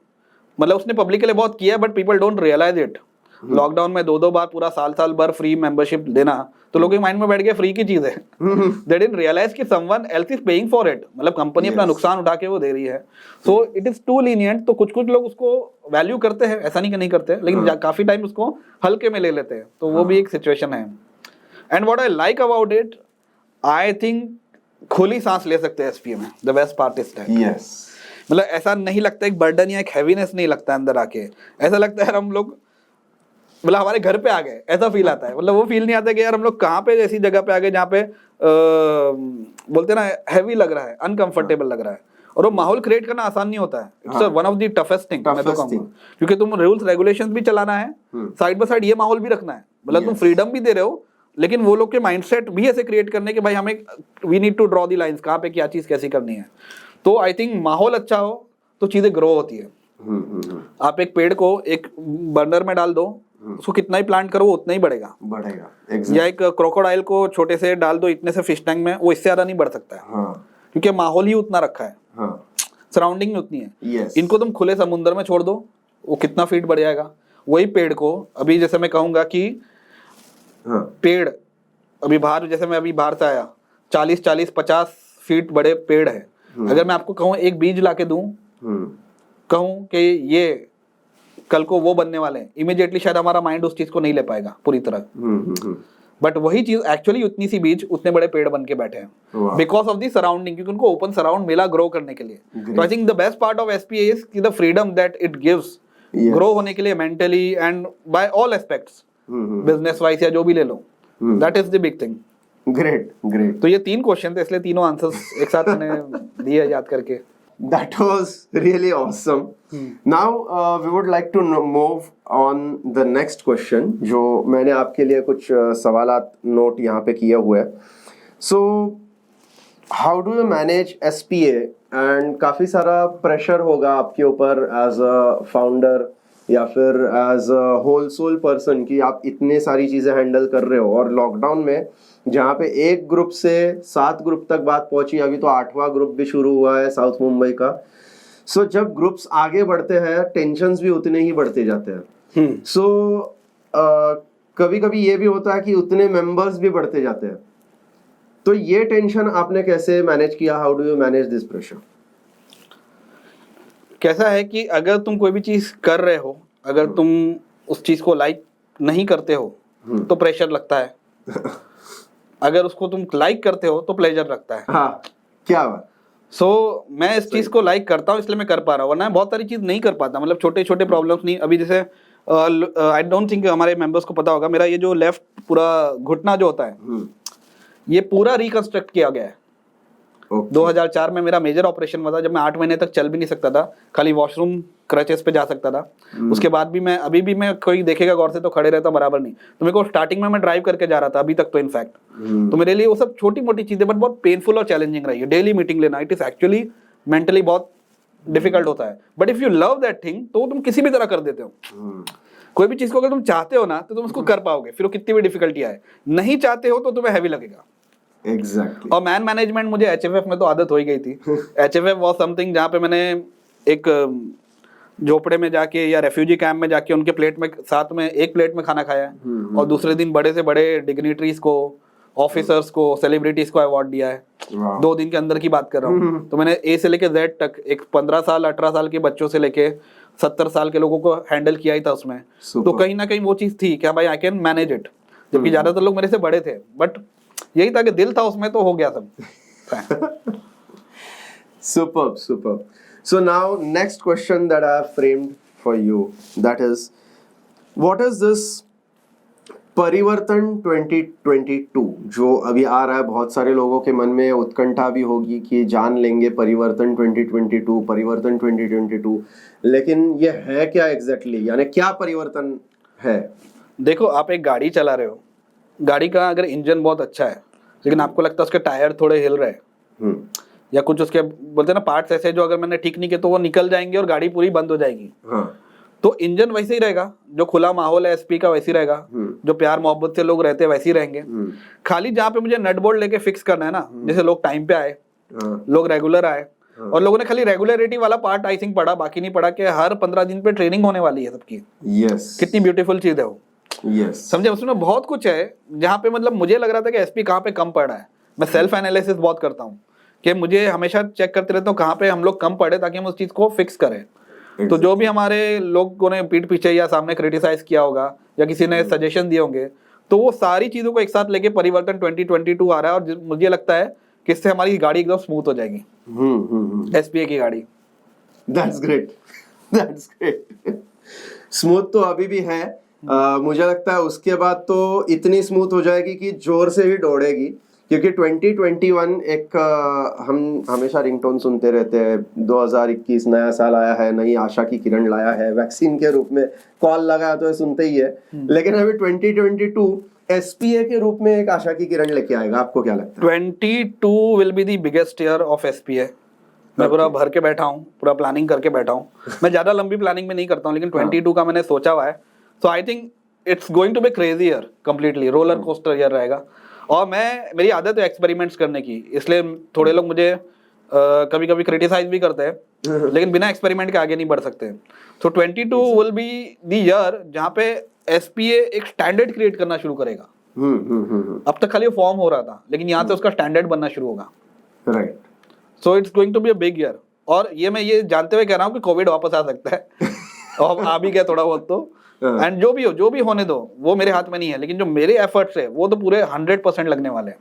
Speaker 2: मतलब उसने पब्लिक के लिए बहुत किया, but people don't realise it. Lockdown में 2-2 बार पूरा साल भर फ्री मेंबरशिप देना, तो लोगों के माइंड में बैठ गया फ्री की चीज है। दे डिडंट रियलाइज कि someone else is paying for it. मतलब कंपनी अपना नुकसान उठा के वो दे रही है। So it is too lenient. तो कुछ लोग उसको वैल्यू करते हैं, ऐसा नहीं कि नहीं करते, लेकिन काफी टाइम उसको हल्के में ले लेते हैं। तो वो भी एक सिचुएशन है। And what I like about it, I think खुली सांस ले सकते हैं एसपीए में। The best part is that, yes, मतलब ऐसा नहीं लगता एक बर्डन या एक हैवीनेस नहीं लगता अंदर आके। ऐसा लगता है यार हम लोग मतलब हमारे घर पे आ गए, ऐसा फील आता है। मतलब वो फील नहीं आता कि यार हम लोग कहाँ पे ऐसी जगह पे आ गए जहाँ पे बोलते ना हैवी लग रहा है, अनकंफर्टेबल लग रहा है। और वो माहौल क्रिएट करना आसान नहीं होता है। It's one of the toughest thing मैं तो कहूँगा, क्योंकि तुम रूल्स रेगुलेशंस भी चलाना है, साइड बाय साइड ये माहौल भी रखना है। मतलब तुम फ्रीडम भी दे रहे हो, लेकिन वो लोग के माइंडसेट भी ऐसे क्रिएट करने के भाई हमें we need to draw the lines, कहाँ पे क्या चीज कैसी करनी है। तो आई थिंक माहौल अच्छा हो तो चीजें ग्रो होती है। आप एक पेड़ को एक बर्नर में डाल दो, उसको कितना ही प्लांट करो वो उतना ही बढ़ेगा। exactly. या एक क्रोकोडाइल को छोटे से डाल दो इतने से फिश टैंक में, वो इससे ज्यादा नहीं बढ़ सकता है। क्योंकि माहौल ही उतना रखा है, सराउंडिंग उतनी है। इनको तुम खुले समुद्र में छोड़ दो, वो कितना फीट बढ़ जाएगा। वही पेड़ को अभी जैसे मैं कहूंगा कि पेड़ अभी बाहर, जैसे मैं अभी बाहर से आया, 40-50 फीट बड़े पेड़ है, अगर मैं आपको कहूँ एक बीज ला के दूं, कहूँ कि ये कल को वो बनने वाले हैं, इमीडिएटली शायद हमारा माइंड उस चीज को नहीं ले पाएगा पूरी तरह। बट वही चीज एक्चुअली उतनी सी बीज उतने बड़े पेड़ बन के बैठे हैं बिकॉज ऑफ द सराउंडिंग, क्योंकि उनको ओपन सराउंड मिला ग्रो करने के लिए। तो I think the best part of SPA is the freedom that it gives grow होने के लिए mentally and by all aspects, business wise या जो भी ले लो, that is the big thing.
Speaker 1: Great great.
Speaker 2: तो ये 3 क्वेश्चन थे, इसलिए तीनों आंसर्स एक साथ मैंने दिए याद करके।
Speaker 1: That was really awesome. Now we would like to move on the next question, जो मैंने आपके लिए कुछ सवालात नोट यहाँ पे किए हुए हैं। So how do you manage SPA, and काफ़ी सारा प्रेशर होगा आपके ऊपर एज अ फाउंडर या फिर as a whole soul person कि आप इतने सारी चीज़ें हैंडल कर रहे हो, और लॉकडाउन में जहाँ पे एक ग्रुप से 7 ग्रुप तक बात पहुंची, अभी तो 8वां ग्रुप भी शुरू हुआ है साउथ मुंबई का। सो जब ग्रुप्स आगे बढ़ते हैं टेंशन्स भी उतने ही बढ़ते जाते हैं। सो कभी कभी ये भी होता है कि उतने मेंबर्स भी बढ़ते जाते हैं, तो ये टेंशन आपने कैसे मैनेज किया? How do you manage this pressure?
Speaker 2: कैसा है कि अगर तुम कोई भी चीज कर रहे हो, अगर तुम उस चीज को लाइक नहीं करते हो तो प्रेशर लगता है, अगर उसको तुम लाइक करते हो तो प्लेजर लगता है।
Speaker 1: हाँ, क्या बात।
Speaker 2: सो मैं इस चीज को लाइक करता हूँ इसलिए मैं कर पा रहा हूँ, वरना बहुत सारी चीज नहीं कर पाता। मतलब छोटे छोटे प्रॉब्लम्स नहीं, अभी जैसे आई डोंट थिंक हमारे मेंबर्स को पता होगा, मेरा ये जो लेफ्ट पूरा घुटना जो होता है ये पूरा रिकंस्ट्रक्ट किया गया है। 2004 में मेरा मेजर ऑपरेशन हुआ था, जब मैं 8 महीने तक चल भी नहीं सकता था, खाली वॉशरूम क्रचेस पे जा सकता था। उसके बाद भी मैं अभी भी, मैं कोई देखेगा गौर से तो खड़े रहता बराबर नहीं। तो मेरे को स्टार्टिंग में मैं ड्राइव करके जा रहा था, अभी तक तो इनफैक्ट। तो मेरे लिए वो सब छोटी मोटी चीजें बट बहुत पेनफुल और चैलेंजिंग रही है। डेली मीटिंग लेना, इट इज एक्चुअली मेंटली बहुत डिफिकल्ट होता है, but if you love that thing तो तुम किसी भी तरह कर देते हो। कोई भी चीज को अगर तुम चाहते हो ना तो तुम उसको कर पाओगे, फिर वो कितनी भी डिफिकल्टी आए। नहीं चाहते हो तो तुम्हें हैवी लगेगा।
Speaker 1: Exactly.
Speaker 2: और मैन मैनेजमेंट मुझे एचएफएफ में तो आदत हो ही गई थी। एचएफएफ वाज समथिंग जहाँ पे मैंने एक झोपड़े में जाके या रेफ्यूजी कैंप में जाके उनके प्लेट में, साथ में एक प्लेट में खाना खाया है, और दूसरे दिन बड़े से बड़े डिग्निटरीज को, ऑफिसर्स को, सेलिब्रिटीज को अवार्ड दिया है। 2 दिन के अंदर की बात कर रहा हूँ। तो मैंने ए से लेके जेड तक, एक 15 साल 18 साल के बच्चों से लेके 70 साल के लोगों को हैंडल किया ही था उसमें। तो कहीं ना कहीं वो चीज थी क्या भाई, आई कैन मैनेज इट। जबकि ज्यादातर लोग मेरे से बड़े थे, बट यही था कि दिल था उसमें, तो हो गया सब।
Speaker 1: Superb, superb. So now next question that I have framed for you, that is, what is this परिवर्तन 2022 जो अभी आ रहा है? बहुत सारे लोगों के मन में उत्कंठा भी होगी कि जान लेंगे परिवर्तन 2022, परिवर्तन 2022, लेकिन ये है क्या एग्जैक्टली, यानी क्या परिवर्तन है?
Speaker 2: देखो, आप एक गाड़ी चला रहे हो, गाड़ी का अगर इंजन बहुत अच्छा है लेकिन आपको लगता है उसके टायर थोड़े हिल रहे हैं, या कुछ उसके बोलते हैं ना पार्ट्स ऐसे जो अगर मैंने ठीक नहीं किए तो वो निकल जाएंगे और गाड़ी पूरी बंद हो जाएगी। तो इंजन वैसे ही रहेगा, जो खुला माहौल है एसपी का वैसे ही रहेगा, जो प्यार मोहब्बत से लोग रहते हैं वैसे ही रहेंगे। खाली जहाँ पे मुझे नट बोल्ट लेके फिक्स करना है ना, जैसे लोग टाइम पे आए, लोग रेगुलर आए, और लोगों ने खाली रेगुलरिटी वाला पार्ट आई थिंक पढ़ा, बाकी नहीं पढ़ा कि हर 15 दिन पे ट्रेनिंग होने वाली है सबकी। कितनी ब्यूटीफुल चीज है वो। समझे, उसमें बहुत कुछ है जहाँ पे मतलब मुझे लग रहा था कि एसपी कहाँ पे कम पड़ा है। मैं सेल्फ एनालिसिस बहुत करता हूँ कि मुझे हमेशा चेक करते रहता हूँ कहाँ पे हम लोग कम पड़े, ताकि हम उस चीज को फिक्स करें। तो जो भी हमारे लोगों ने पीठ पीछे या सामने क्रिटिसाइज किया होगा या किसी ने सजेशन दिए होंगे, तो वो सारी चीजों को एक साथ लेके परिवर्तन 2022 आ रहा है, और मुझे लगता है कि इससे हमारी गाड़ी एकदम स्मूथ हो जाएगी, एसपीए की गाड़ी।
Speaker 1: That's great. That's great. Smooth तो अभी भी है, मुझे लगता है उसके बाद तो इतनी स्मूथ हो जाएगी कि जोर से ही दौड़ेगी, क्योंकि 2021 एक हम हमेशा रिंगटोन सुनते रहते हैं। 2021 नया साल आया है, नई आशा की किरण लाया है, वैक्सीन के रूप में कॉल लगाया तो सुनते ही है, लेकिन अभी 2022 एसपीए के रूप में एक आशा की किरण लेके आएगा। आपको क्या लगता है?
Speaker 2: 22 will be the biggest year of SPA. मैं पूरा भर के बैठा हूँ, पूरा प्लानिंग करके बैठा हूँ। मैं ज्यादा लंबी प्लानिंग में नहीं करता हूँ, लेकिन 22 का मैंने सोचा हुआ है। So I think it's going to be crazy year, completely roller coaster year रहेगा। और मेरी आदत है एक्सपेरिमेंट्स करने की, इसलिए थोड़े लोग मुझे कभी कभी क्रिटिसाइज भी करते हैं, लेकिन बिना एक्सपेरिमेंट के आगे नहीं बढ़ सकते। सो 22 विल बी द ईयर जहाँ पे एसपीए एक स्टैंडर्ड क्रिएट करना शुरू करेगा। अब तक खाली फॉर्म हो रहा था, लेकिन यहाँ से उसका स्टैंडर्ड बनना शुरू होगा।
Speaker 1: Right.
Speaker 2: So it's going to be a big year. और ये मैं ये जानते हुए कह रहा हूँ कि कोविड वापस आ सकता है और आ भी गया थोड़ा बहुत तो, एंड जो भी होने दो वो मेरे हाथ में नहीं है, लेकिन जो मेरे एफर्ट्स है वो तो पूरे 100% लगने वाले हैं।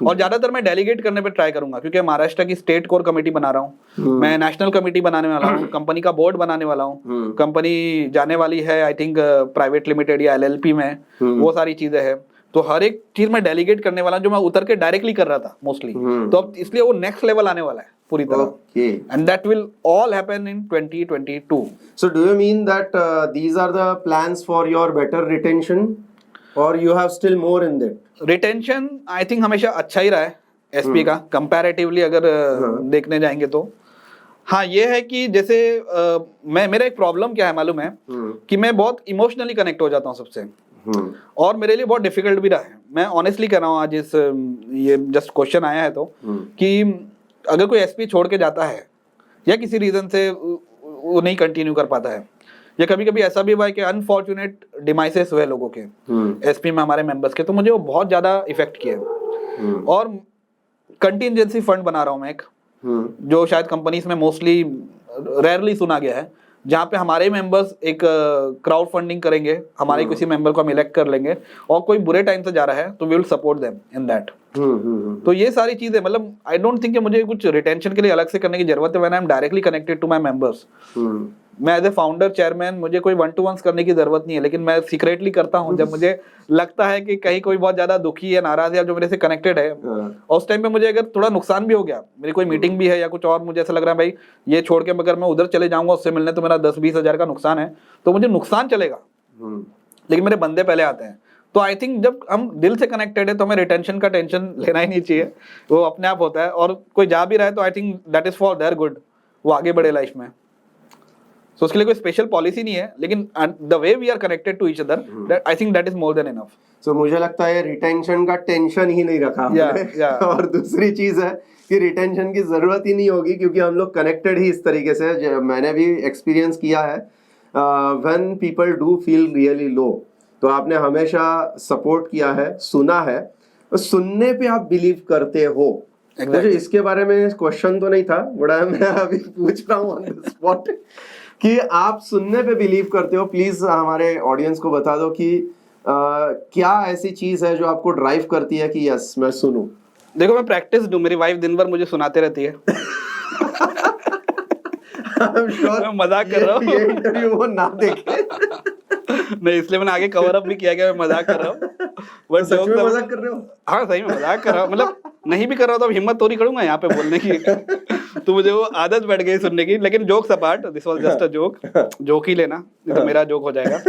Speaker 2: और ज्यादातर मैं डेलीगेट करने पे ट्राई करूंगा, क्योंकि महाराष्ट्र की स्टेट कोर कमेटी बना रहा हूँ, मैं नेशनल कमेटी बनाने वाला हूँ, कंपनी का बोर्ड बनाने वाला हूँ, कंपनी जाने वाली है आई थिंक प्राइवेट लिमिटेड या LLP में, वो सारी चीजें हैं। तो हर एक चीज मैं डेलीगेट करने वाला हूँ जो मैं उतर के डायरेक्टली कर रहा था मोस्टली, तो अब इसलिए वो नेक्स्ट लेवल आने वाला है पूरी तरह, and that will all happen in 2022।
Speaker 1: So do you mean that these are the plans for your better retention, or you have still more in that?
Speaker 2: Retention I think हमेशा अच्छा ही रहा है SP का कंपैरेटिवली, अगर देखने जाएंगे तो। हाँ ये है कि जैसे मेरा एक प्रॉब्लम क्या है मालूम है, कि मैं बहुत इमोशनली कनेक्ट हो जाता हूँ सबसे, और मेरे लिए बहुत डिफिकल्ट भी रहा है। मैं ऑनेस्टली कह रहा हूँ, आज इस ये जस्ट क्वेश्चन आया है तो, कि अगर कोई SP छोड़ के जाता है या किसी रीजन से वो नहीं कंटिन्यू कर पाता है, या कभी कभी ऐसा भी हुआ है कि अनफॉर्चुनेट डिमाइसेस हुए लोगों के SP में हमारे मेंबर्स के, तो मुझे वो बहुत ज्यादा इफेक्ट किया है। और कंटिजेंसी फंड बना रहा हूँ मैं एक, जो शायद कंपनीज में मोस्टली रेयरली सुना गया है, जहाँ पे हमारे मेंबर्स एक क्राउड फंडिंग करेंगे, हमारे किसी मेंबर को हम इलेक्ट कर लेंगे, और कोई बुरे टाइम से जा रहा है तो we will support them in that. तो ये सारी चीजें, मतलब आई डोंट थिंक कि मुझे कुछ रिटेंशन के लिए अलग से करने की जरूरत है। When I am directly connected to my members, मैं एज ए फाउंडर चेयरमैन, मुझे कोई 1-to-1 करने की जरूरत नहीं है, लेकिन मैं सीक्रेटली करता हूँ जब मुझे लगता है कि कहीं कोई बहुत ज्यादा दुखी है, नाराज है, जो मेरे से कनेक्टेड है, और उस टाइम पे मुझे अगर थोड़ा नुकसान भी हो गया, मेरी कोई मीटिंग भी है या कुछ और, मुझे ऐसा लग रहा है भाई ये छोड़ के अगर मैं उधर चले जाऊंगा उससे मिलने, तो मेरा 10-20 हजार का नुकसान है, तो मुझे नुकसान चलेगा, लेकिन मेरे बंदे पहले आते हैं। तो आई थिंक जब हम दिल से कनेक्टेड है तो हमें रिटेंशन का टेंशन लेना ही नहीं चाहिए, वो अपने आप होता है। और कोई जा भी रहा है तो I think that is for their good, वो आगे बढ़े लाइफ में। So, उसके लिए कोई स्पेशल पॉलिसी नहीं है, लेकिन the way we are connected to each other, I think that is more than enough.
Speaker 1: So मुझे लगता है रिटेंशन का टेंशन ही नहीं रखा हमने। और दूसरी चीज है कि रिटेंशन की जरूरत ही नहीं होगी, क्योंकि हम लोग कनेक्टेड ही इस तरीके से, मैंने भी एक्सपीरियंस किया है। When people do feel really low, तो आपने हमेशा सपोर्ट किया है, सुना है, और सुनने पे आप बिलीव करते हो। मुझे इसके बारे में क्वेश्चन तो नहीं था, बड़ा मैं अभी पूछ रहा हूँ ऑन द स्पॉट कि आप सुनने पे बिलीव करते हो। प्लीज हमारे ऑडियंस को बता दो कि क्या ऐसी चीज है जो आपको ड्राइव करती है कि यस मैं सुनूं।
Speaker 2: देखो मैं प्रैक्टिस दूं, मेरी वाइफ दिन भर मुझे सुनाते रहती है।
Speaker 1: मैं
Speaker 2: मजाक कर रहा हूँ,
Speaker 1: ये इंटरव्यू वो ना देखे।
Speaker 2: नहीं, इसलिए मैंने आगे कवर अप भी किया कि मैं मजाक कर रहा हूँ। बट
Speaker 1: सच में मजाक कर रहे हो?
Speaker 2: हाँ सही में मजाक कर रहा हूँ, मतलब नहीं भी कर रहा तो अब हिम्मत थोड़ी करूंगा यहाँ पे बोलने की। तो मुझे वो आदत बैठ गई सुनने की। लेकिन jokes apart, this was just a joke ही लेना, तो मेरा जोक हो जाएगा।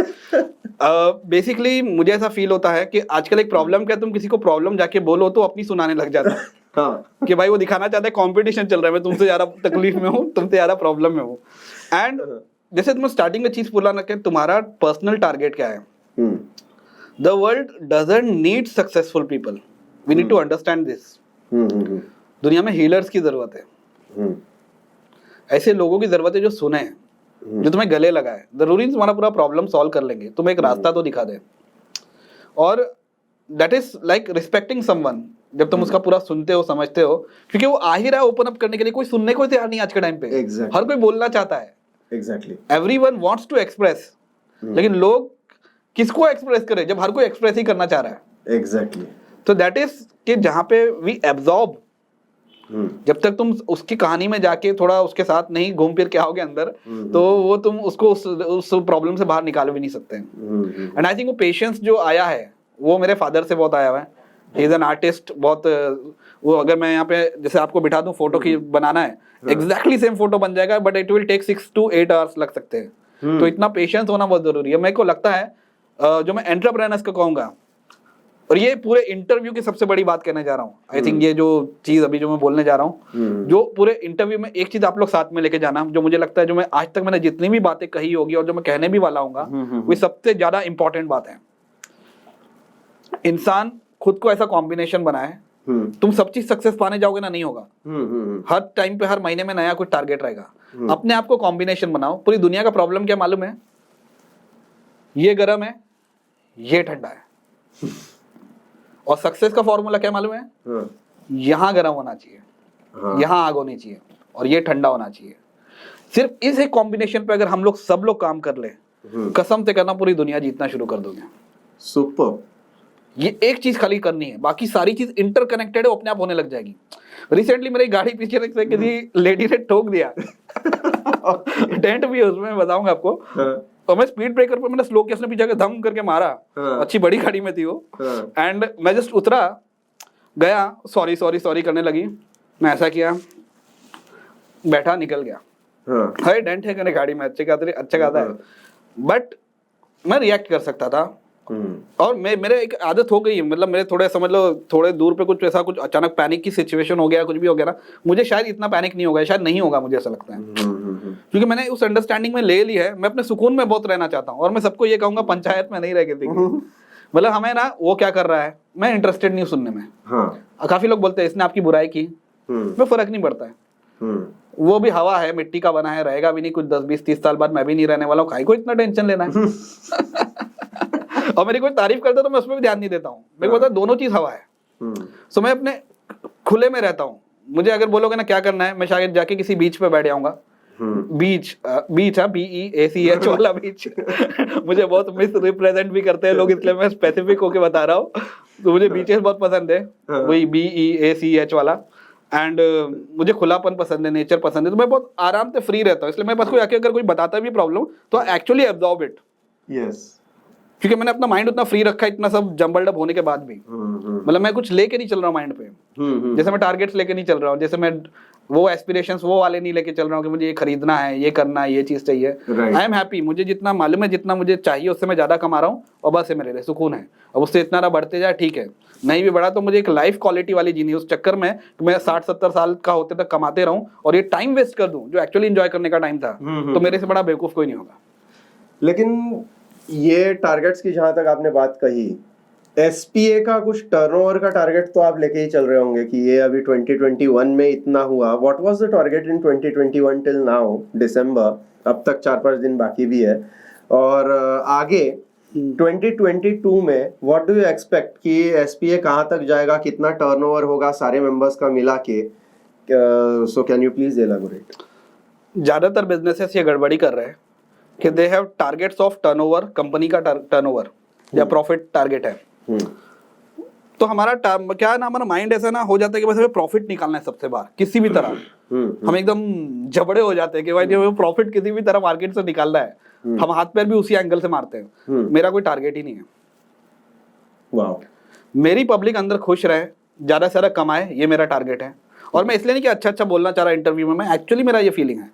Speaker 2: बेसिकली मुझे ऐसा फील होता है कि आजकल एक प्रॉब्लम क्या, तुम किसी को प्रॉब्लम जाके बोलो तो अपनी सुनाने लग जाता है। हाँ। कि भाई वो दिखाना चाहता है कंपटीशन चल रहा है, मैं तुमसे ज्यादा तकलीफ में हूँ, तुमसे ज्यादा प्रॉब्लम में हूँ। एंड जैसे तुम स्टार्टिंग में चीज बोला ना कि तुम्हारा पर्सनल टारगेट क्या है। The world doesn't need successful people, we need to understand this. दुनिया में हीलर्स की जरूरत है, ऐसे लोगों की जरूरत है जो सुने, जो तुम्हें गले लगाए। जरूरी नहीं तुम्हारा पूरा प्रॉब्लम सॉल्व कर लेंगे, तुम्हें एक रास्ता तो दिखा दे। और that is like respecting someone, जब तुम उसका पूरा सुनते हो, समझते हो, क्योंकि वो आ ही रहा है ओपन अप करने के लिए। कोई सुनने को तैयार नहीं आज के टाइम पे। हर कोई बोलना चाहता है, एवरीवन वांट्स टू एक्सप्रेस, लेकिन लोग किसको एक्सप्रेस करें जब हर कोई एक्सप्रेस ही करना चाह रहा है। तो दैट इज कि जहां पे वी एब्जॉर्ब, जब तक तुम उसकी कहानी में जाके थोड़ा उसके साथ नहीं घूम फिर के आओगे अंदर, तो वो तुम उसको उस प्रॉब्लम से बाहर निकाल भी नहीं सकते। एंड आई थिंक वो पेशेंस जो आया है वो मेरे फादर से बहुत आया हुआ है। ही इज एन आर्टिस्ट, बहुत वो, अगर मैं यहाँ पे जैसे आपको बिठा दूं, फोटो की बनाना है, एग्जैक्टली सेम फोटो बन जाएगा, but it will take 6 to 8 hours लग सकते हैं। तो इतना पेशेंस होना बहुत जरूरी है। मेरे को लगता है जो मैं एंटरप्रेन्योर्स को कहूंगा, और ये पूरे इंटरव्यू की सबसे बड़ी बात कहने जा रहा हूँ, आई थिंक ये जो चीज अभी जो मैं बोलने जा रहा हूँ, जो पूरे इंटरव्यू में एक चीज आप लोग साथ में लेके जाना, जो मुझे लगता है जो मैं आज तक मैंने जितनी भी बातें कही होगी और जो मैं कहने भी वाला हूँ, वो सबसे ज्यादा इंपॉर्टेंट बात है। इंसान खुद को ऐसा कॉम्बिनेशन बनाए, तुम सब चीज सक्सेस पाने जाओगे ना, नहीं होगा। हर टाइम पे, हर महीने में नया कुछ टारगेट रहेगा। अपने आप को कॉम्बिनेशन बनाओ। पूरी दुनिया का प्रॉब्लम क्या मालूम है? ये गर्म है, ये ठंडा है। और सक्सेस का फॉर्मूला क्या मालूम है? यहां गर्म होना चाहिए, यहाँ आग होनी चाहिए और ये ठंडा होना चाहिए। सिर्फ इस एक कॉम्बिनेशन पे अगर हम लोग सब लोग काम कर ले, कसम से कहना पूरी दुनिया जीतना शुरू कर दोगे।
Speaker 1: सुपर।
Speaker 2: ये एक चीज खाली करनी है, बाकी सारी चीज इंटरकनेक्टेड है, अपने आप होने लग जाएगी। रिसेंटली मेरी गाड़ी पीछे से किसी लेडी ने ठोक दिया, डेंट भी है उसमें, बताऊंगा आपको। तो मैं स्पीड ब्रेकर पर मैंने स्लो किया, उसने पीछे के धम करके मारा। अच्छी बड़ी गाड़ी में थी वो। एंड मैं जस्ट उतरा, गया, सॉरी सॉरी सॉरी करने लगी, मैं ऐसा किया, बैठा, निकल गया। है डेंट है कहने गाड़ी में, अच्छा खासा है, बट मैं रिएक्ट कर सकता था। और मेरे एक आदत हो गई है, मतलब मेरे थोड़े समझ लो थोड़े दूर पे कुछ ऐसा कुछ अचानक पैनिक की सिचुएशन हो गया, कुछ भी हो गया ना, मुझे शायद इतना पैनिक नहीं होगा, शायद नहीं होगा, मुझे ऐसा लगता है। क्योंकि मैंने उस अंडरस्टैंडिंग में ले ली है, मैं अपने सुकून में बहुत रहना चाहता हूँ। और मैं सबको ये कहूंगा, पंचायत में नहीं रह गई, मतलब हमें ना वो क्या कर रहा है, मैं इंटरेस्टेड नहीं सुनने में। काफी लोग बोलते हैं इसने आपकी बुराई की, मैं फर्क नहीं पड़ता है, वो भी हवा है, मिट्टी का बना है, रहेगा भी नहीं, कुछ 10 20 30 साल बाद मैं भी नहीं रहने वाला हूँ, काहे को इतना टेंशन लेना है। और मेरी कोई तारीफ करता तो मैं उसमें भी ध्यान नहीं देता हूँ, मेरे को पता है दोनों चीज हवा है। सो मैं अपने खुले में रहता हूँ। मुझे अगर बोलोगे ना क्या करना है, मैं शायद जाके किसी बीच पे बैठ जाऊंगा। बीच BEACH वाला बीच। मुझे बहुत मिस रिप्रेजेंट भी करते हैं लोग, इसलिए मैं स्पेसिफिक होके बता रहा हूँ। तो मुझे बीचेस बहुत पसंद है, वही BEACH वाला। एंड मुझे खुलापन पसंद है, नेचर पसंद है, तो मैं बहुत आराम से फ्री रहता हूँ। इसलिए मेरे पास कोई आके अगर कोई बताता भी प्रॉब्लम, तो एक्चुअली एब्जॉर्ब इट।
Speaker 1: यस,
Speaker 2: क्योंकि मैंने अपना माइंड उतना फ्री रखा है, इतना सब जम्बल्ड अप होने के बाद भी। मतलब मैं कुछ लेके नहीं चल रहा हूँ माइंड पे। जैसे मैं टारगेट्स लेके नहीं चल रहा हूँ, जैसे मैं वो एस्पिरेशंस वो वाले नहीं लेके चल रहा हूँ कि मुझे ये खरीदना है, ये करना है, ये चीज चाहिए। आई एम हैप्पी, मुझे जितना मालूम है, जितना मुझे चाहिए उससे मैं ज्यादा कमा रहा हूँ, और बस है मेरे लिए सुकून है। अब उससे इतना ना बढ़ते जाए, ठीक है, नहीं भी बढ़ा तो मुझे एक लाइफ क्वालिटी वाली जीनी है। उस चक्कर में मैं 60-70 साल का होते तक कमाते रहूं और ये टाइम वेस्ट कर दूं जो एक्चुअली एंजॉय करने का टाइम था, तो मेरे से बड़ा बेवकूफ कोई नहीं होगा।
Speaker 1: लेकिन ये टारगेट्स की जहां तक आपने बात कही, SPA का कुछ टर्नओवर का टारगेट तो आप लेके ही चल रहे होंगे कि ये अभी 2021 में इतना हुआ। What was the target in 2021 till now December? अब तक 4-5 दिन बाकी भी है, और आगे 2022 में व्हाट डू यू एक्सपेक्ट कि SPA कहां तक जाएगा, कितना टर्नओवर होगा सारे मेंबर्स का मिला के? So can you please elaborate?
Speaker 2: ज्यादातर बिजनेसेस ये गड़बड़ी कर रहे हैं कि they have targets of turnover, company का टर्नओवर या प्रॉफिट टारगेट है। तो हमारा क्या है ना, हमारा माइंड ऐसा ना हो जाता है कि बस हमें प्रॉफिट निकालना है सबसे बाहर किसी भी तरह। हम एकदम जबड़े हो जाते हैं कि भाई जो प्रॉफिट किसी भी तरह मार्केट से निकालना है, हम हाथ पैर भी उसी एंगल से मारते हैं। मेरा कोई टारगेट ही नहीं है।
Speaker 1: वाओ।
Speaker 2: मेरी पब्लिक अंदर खुश रहे, ज्यादा से ज्यादा कमाए, ये मेरा टारगेट है। और मैं इसलिए नहीं कि अच्छा बोलना चाह रहा इंटरव्यू में, मैं एक्चुअली मेरा ये फीलिंग है।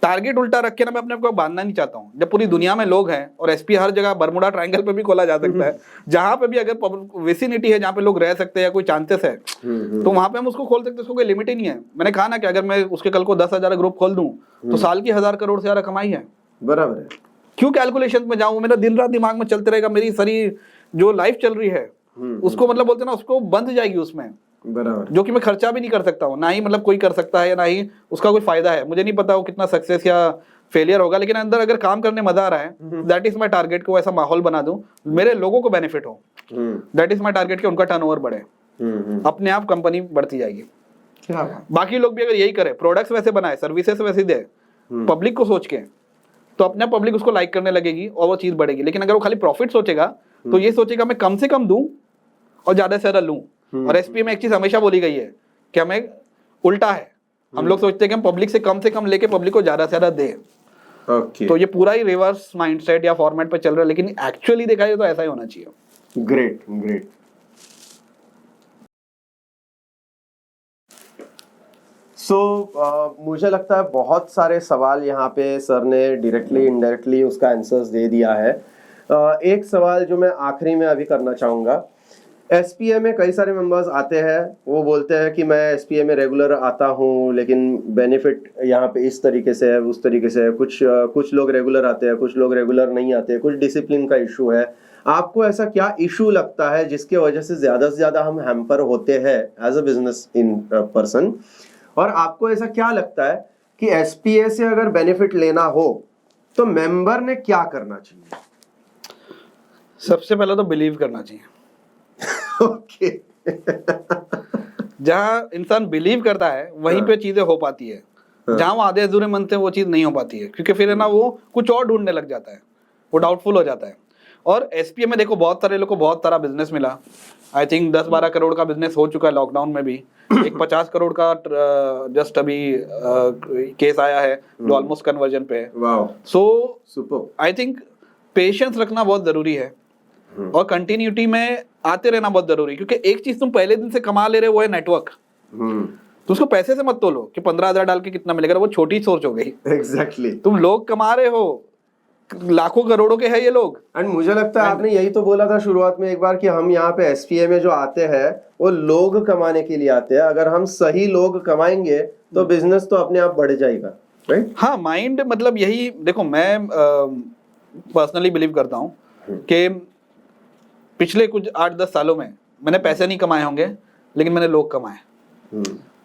Speaker 2: टारगेट उल्टा रख के ना मैं अपने को बांधना नहीं चाहता हूँ। जब पूरी दुनिया में लोग हैं, और SPA हर जगह बरमुडा ट्रायंगल पे भी खोला जा सकता है, जहां पे भी अगर विसिनिटी है, जहां पे लोग रह सकते हैं या कोई चांसेस है, तो वहां पे हम उसको खोल सकते हैं। उसको कोई लिमिट ही नहीं है। मैंने कहा ना कि अगर मैं उसके कल को 10,000 ग्रुप खोल दूं तो साल की 1000 करोड़ से ज्यादा कमाई है।
Speaker 1: बराबर है।
Speaker 2: क्यों कैलकुलेशन में जाऊं? मेरा दिन रात दिमाग में चलते रहेगा। मेरी सारी जो लाइफ चल रही है उसको मतलब बोलते ना, उसको बंध जाएगी उसमें।
Speaker 1: बराबर।
Speaker 2: जो कि मैं खर्चा भी नहीं कर सकता हूँ, ना ही मतलब कोई कर सकता है, या ना ही उसका कोई फायदा है। मुझे नहीं पता वो कितना सक्सेस या फेलियर होगा, लेकिन अंदर अगर काम करने मजा आ रहा है, दैट इज माई टारगेट। को ऐसा माहौल बना दूं मेरे लोगों को बेनिफिट हो, दैट इज माई टारगेट कि उनका टर्नओवर बढ़े, अपने आप कंपनी बढ़ती जाएगी। बाकी लोग भी अगर यही करे, प्रोडक्ट्स वैसे बनाए, सर्विसेज वैसे दे, पब्लिक को सोच के, तो अपने पब्लिक उसको लाइक करने लगेगी और वो चीज बढ़ेगी। लेकिन अगर वो खाली प्रॉफिट सोचेगा, तो ये सोचेगा मैं कम से कम दूं और ज्यादा से ज्यादा लूं। और SPA में एक चीज हमेशा बोली गई है कि हमें उल्टा है, हम लोग सोचते हैं कि हम पब्लिक से कम लेके पब्लिक को ज्यादा से ज्यादा दें। तो ये पूरा ही रिवर्स माइंडसेट या फॉर्मेट पे चल रहा है, लेकिन एक्चुअली देखा जाए तो ऐसा ही होना चाहिए।
Speaker 1: Great great. सो मुझे लगता है बहुत सारे सवाल यहाँ पे सर ने डायरेक्टली इनडायरेक्टली उसका आंसर्स दे दिया है। एक सवाल जो मैं आखिरी में अभी करना चाहूँगा, SPA में कई सारे मेंबर्स आते हैं, वो बोलते हैं कि मैं SPA में रेगुलर आता हूँ, लेकिन बेनिफिट यहाँ पे इस तरीके से है, उस तरीके से है। कुछ लोग रेगुलर आते हैं, कुछ लोग रेगुलर नहीं आते, कुछ डिसिप्लिन का इशू है। आपको ऐसा क्या इशू लगता है जिसके वजह से ज्यादा हम हैम्पर होते हैं as a business in person? और आपको ऐसा क्या लगता है कि SPA से अगर बेनिफिट लेना हो तो मेंबर ने क्या करना चाहिए?
Speaker 2: सबसे पहले तो बिलीव करना चाहिए।
Speaker 1: ओके।
Speaker 2: जहाँ इंसान बिलीव करता है वहीं पे चीजें हो पाती है, जहाँ वो आधे अधूरे मन से वो चीज नहीं हो पाती है, क्योंकि फिर है ना वो कुछ और ढूंढने लग जाता है, वो डाउटफुल हो जाता है। और एसपीए में देखो बहुत सारे लोग को बहुत सारा बिजनेस मिला, आई थिंक 10-12 करोड़ का बिजनेस हो चुका है लॉकडाउन में भी। एक 50 करोड़ का जस्ट अभी केस आया है जो ऑलमोस्ट कन्वर्जन पे है। सो आई थिंक पेशेंस रखना बहुत जरूरी है और कंटिन्यूटी में आते रहना बहुत जरूरी है, क्योंकि एक चीज तुम पहले दिन से कमा ले रहे हो वो है नेटवर्क। तो उसको पैसे से मत तोलो कि 15,000 डाल के कितना मिलेगा, वो छोटी सोच हो गई।
Speaker 1: एग्जैक्टली
Speaker 2: तुम लोग कमा रहे हो, लाखों करोड़ों के हैं ये लोग।
Speaker 1: एंड मुझे लगता है आपने यही तो बोला था शुरुआत में एक बार कि हम यहाँ पे एसपीए में जो आते हैं वो लोग कमाने के लिए आते हैं। अगर हम सही लोग कमाएंगे तो बिजनेस तो अपने आप बढ़ जाएगा, राइट?
Speaker 2: हाँ, माइंड मतलब यही देखो, मैं पर्सनली बिलीव करता हूँ कि पिछले कुछ 8-10 सालों में मैंने पैसे नहीं कमाए होंगे, लेकिन मैंने लोग कमाए।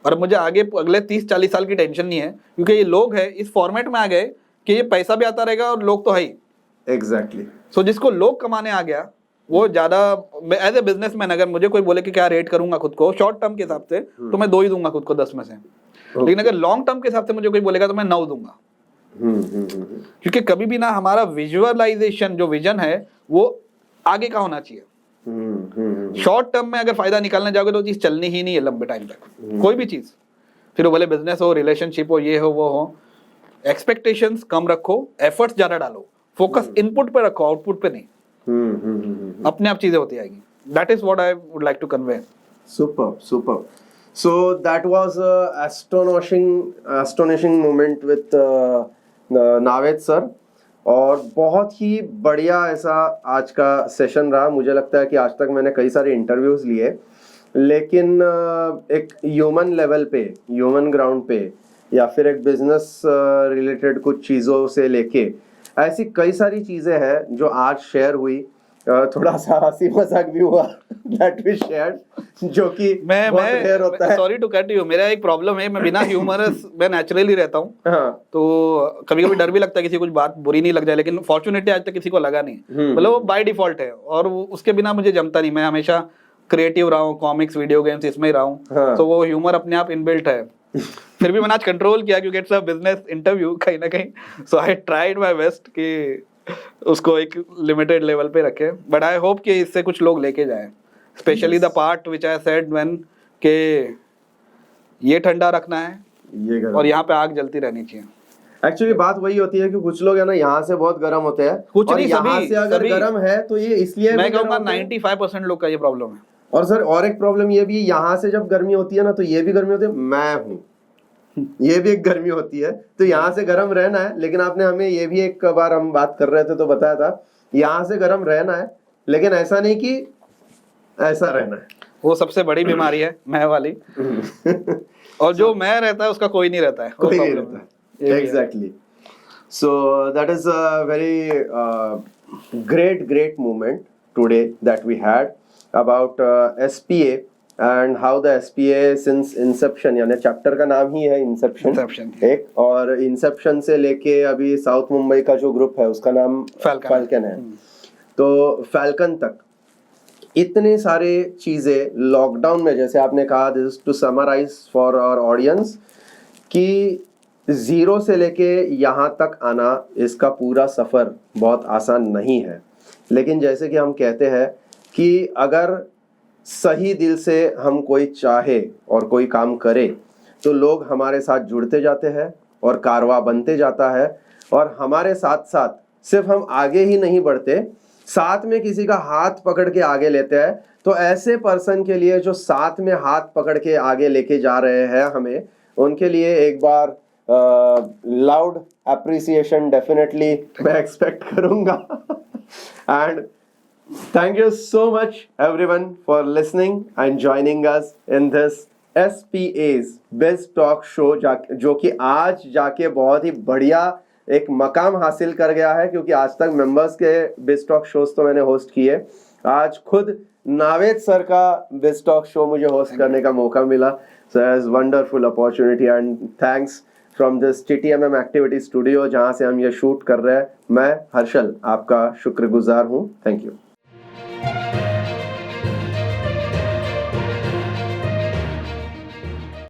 Speaker 2: और मुझे आगे अगले 30-40 साल की टेंशन नहीं है, क्योंकि ये लोग है इस फॉर्मेट में आ गए कि ये पैसा भी आता रहेगा और लोग तो है ही।
Speaker 1: एग्जैक्टली।
Speaker 2: सो जिसको लोग कमाने आ गया वो ज्यादा, एज ए बिजनेसमैन अगर मुझे कोई बोले कि क्या रेट करूंगा खुद को शॉर्ट टर्म के हिसाब से, तो मैं 2 ही दूंगा खुद को 10 में से। लेकिन अगर लॉन्ग टर्म के हिसाब से मुझे कोई बोलेगा तो मैं 9 दूंगा। क्योंकि कभी भी ना हमारा विजुअलाइजेशन जो विजन है वो आगे का होना चाहिए। शॉर्ट टर्म में अगर फायदा निकालने जाओगे तो चीज चलनी ही नहीं है लंबे टाइम तक, कोई भी चीज, फिर वो भले बिजनेस हो, रिलेशनशिप हो, ये हो वो हो। एक्सपेक्टेशंस कम रखो, एफर्ट्स ज्यादा डालो, फोकस इनपुट पे रखो, आउटपुट पे नहीं। अपने आप चीजें होती आएगी। That is what I would like to convey.
Speaker 1: Super. So that was a astonishing moment with Naved sir, और बहुत ही बढ़िया ऐसा आज का सेशन रहा। मुझे लगता है कि आज तक मैंने कई सारे इंटरव्यूज लिए, लेकिन एक ह्यूमन लेवल पे, ह्यूमन ग्राउंड पे, या फिर एक बिजनेस रिलेटेड कुछ चीज़ों से लेके ऐसी कई सारी चीज़ें हैं जो आज शेयर हुई। थोड़ा सा हंसी मजाक भी हुआ that we shared, जो कि बहुत रेयर होता है।
Speaker 2: सॉरी टू कट यू, मेरा एक प्रॉब्लम है, मैं बिना ह्यूमरस मैं नेचुरली रहता हूँ। तो कभी कभी डर भी लगता है किसी कुछ बात बुरी नहीं लग जाए, लेकिन फॉर्चुनेटली आज तक किसी को लगा नहीं। मतलब वो बाय डिफॉल्ट है और उसके बिना मुझे जमता नहीं। मैं हमेशा क्रिएटिव रहा हूँ, कॉमिक्स, वीडियो गेम्स, इसमें ही रहा हूँ। तो वो ह्यूमर अपने आप इनबिल्ट है। फिर भी मैंने आज कंट्रोल किया क्योंकि इट्स अ बिजनेस इंटरव्यू कहीं ना कहीं। सो आई ट्राइड माय बेस्ट कि उसको एक लिमिटेड लेवल पे रखे, बट आई होप कि इससे कुछ लोग लेके जाएं, specially the part which I said when के ये ठंडा रखना है, ये और यहाँ पे आग जलती रहनी चाहिए।
Speaker 1: एक्चुअली बात वही होती है कि कुछ लोग है ना यहाँ से बहुत गर्म होते हैं,
Speaker 2: कुछ
Speaker 1: और
Speaker 2: नहीं,
Speaker 1: यहाँ से अगर गर्म है तो ये इसलिए
Speaker 2: मैं कहूँगा 95% लोग का ये प्रॉब्लम है।
Speaker 1: और सर और एक प्रॉब्लम ये भी, यहाँ से जब गर्मी होती है ना तो ये भी गर्मी होती है, मैं हूँ, ये भी एक गर्मी होती है। तो यहाँ से गर्म रहना है, लेकिन आपने हमें ये भी एक बार हम बात कर रहे थे तो बताया था यहाँ से गर्म रहना है, लेकिन ऐसा नहीं कि ऐसा रहना है।
Speaker 2: वो सबसे बड़ी बीमारी है, मैं वाली। और जो मैं रहता है उसका कोई नहीं रहता है,
Speaker 1: कोई नहीं रहता है। Exactly. So that is a very great moment today that we had about SPA and how the SPA since inception, यानी चैप्टर का नाम ही है इंसेप्शन एक, और इंसेप्शन से लेके अभी साउथ मुंबई का जो ग्रुप है उसका नाम फैल्कन है। तो फैल्कन तक इतने सारे चीजें लॉकडाउन में, जैसे आपने कहा, this is to summarise for our audience, कि जीरो से लेके यहाँ तक आना, इसका पूरा सफर बहुत आसान नहीं है। लेकिन जैसे कि हम कहते हैं कि अगर सही दिल से हम कोई चाहे और कोई काम करे तो लोग हमारे साथ जुड़ते जाते हैं और कारवां बनते जाता है, और हमारे साथ साथ सिर्फ हम आगे ही नहीं बढ़ते, साथ में किसी का हाथ पकड़ के आगे लेते हैं। तो ऐसे पर्सन के लिए जो साथ में हाथ पकड़ के आगे लेके जा रहे हैं हमें, उनके लिए एक बार लाउड अप्रिसिएशन डेफिनेटली मैं एक्सपेक्ट करूंगा। And thank you so much everyone for listening and joining us in this SPA's Biz Talk Show, जो कि आज जाके बहुत ही बढ़िया एक मकाम हासिल कर गया है, क्योंकि आज तक मेंबर्स के Biz Talk शोज तो मैंने होस्ट किए, आज खुद नावेद सर का Biz Talk शो मुझे होस्ट करने का मौका मिला। So it is wonderful opportunity and thanks from this TTMM Activity Studio जहाँ से हम ये शूट कर रहे हैं। मैं हर्षल आपका शुक्रगुजार हूँ। Thank you.